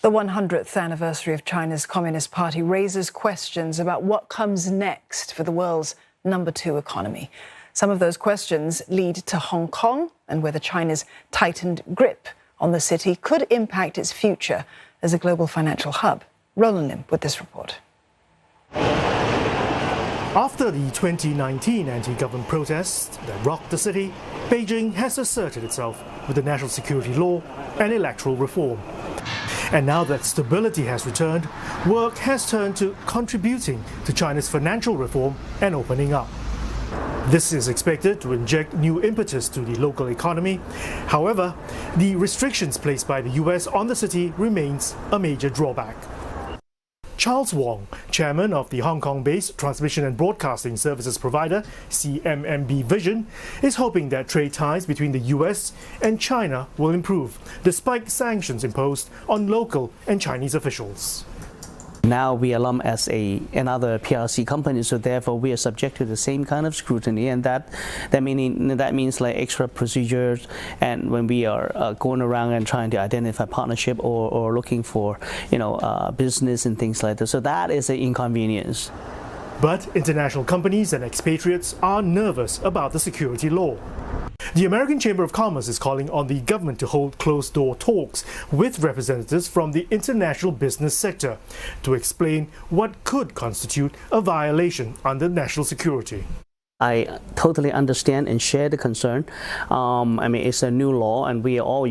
The 100th anniversary of China's Communist Party raises questions about what comes next for the world's #2 economy. Some of those questions lead to Hong Kong and whether China's tightened grip on the city could impact its future as a global financial hub. Roland Lim with this report. After the 2019 anti-government protests that rocked the city, Beijing has asserted itself with the national security law and electoral reform. And now that stability has returned, work has turned to contributing to China's financial reform and opening up. This is expected to inject new impetus to the local economy. However, the restrictions placed by the US on the city remains a major drawback. Charles Wong, chairman of the Hong Kong-based transmission and broadcasting services provider CMMB Vision, is hoping that trade ties between the US and China will improve, despite sanctions imposed on local and Chinese officials. Now we are lumped as another PRC company, so therefore we are subject to the same kind of scrutiny, and that means like extra procedures. And when we are going around and trying to identify partnership or looking for business and things like that, so that is an inconvenience. But international companies and expatriates are nervous about the security law. The American Chamber of Commerce is calling on the government to hold closed-door talks with representatives from the international business sector to explain what could constitute a violation under national security. I totally understand and share the concern. It's a new law, and we are all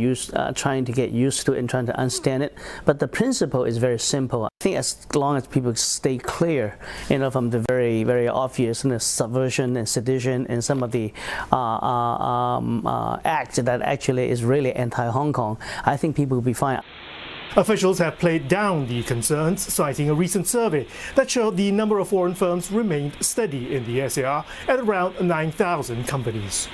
trying to get used to it and trying to understand it. But the principle is very simple. I think as long as people stay clear, from the very, very obvious subversion and sedition and some of the acts that actually is really anti-Hong Kong, I think people will be fine. Officials have played down the concerns, citing a recent survey that showed the number of foreign firms remained steady in the SAR at around 9,000 companies.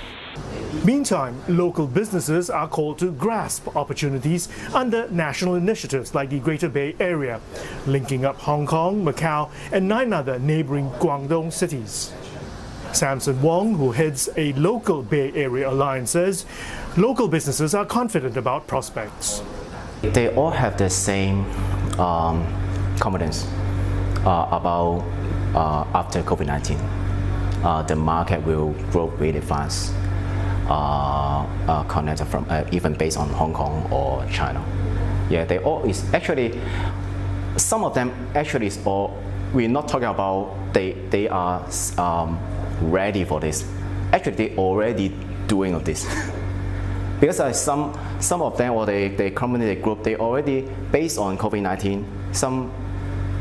Meantime, local businesses are called to grasp opportunities under national initiatives like the Greater Bay Area, linking up Hong Kong, Macau, and 9 other neighboring Guangdong cities. Samson Wong, who heads a local Bay Area alliance, says local businesses are confident about prospects. They all have the same confidence about after COVID-19. The market will grow really fast, connected from even based on Hong Kong or China. Yeah, they all is actually, some of them actually is all, we're not talking about they are ready for this. Actually, they already doing of this. Because some of them or the community group, they already, based on COVID-19, some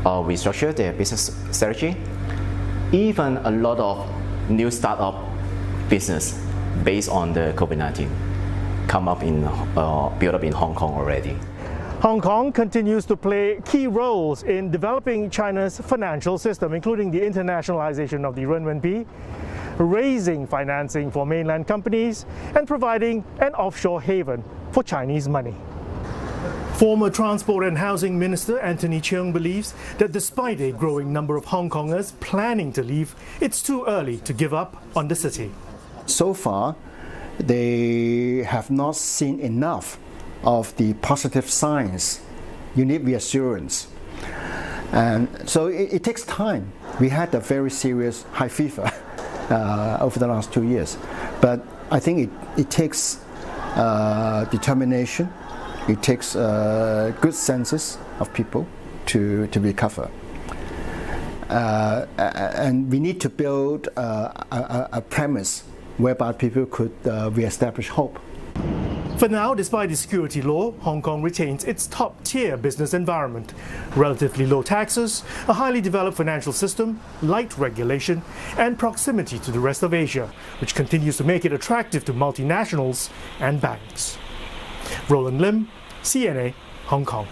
restructure their business strategy. Even a lot of new startup business based on the COVID-19 come up built up in Hong Kong already. Hong Kong continues to play key roles in developing China's financial system, including the internationalization of the renminbi, raising financing for mainland companies, and providing an offshore haven for Chinese money. Former Transport and Housing Minister Anthony Cheung believes that despite a growing number of Hong Kongers planning to leave, it's too early to give up on the city. So far, they have not seen enough of the positive signs. You need reassurance. And so it takes time. We had a very serious high fever over the last 2 years. But I think it takes determination, it takes good senses of people to recover. And we need to build a premise whereby people could re-establish hope. For now, despite the security law, Hong Kong retains its top-tier business environment, relatively low taxes, a highly developed financial system, light regulation, and proximity to the rest of Asia, which continues to make it attractive to multinationals and banks. Roland Lim, CNA, Hong Kong.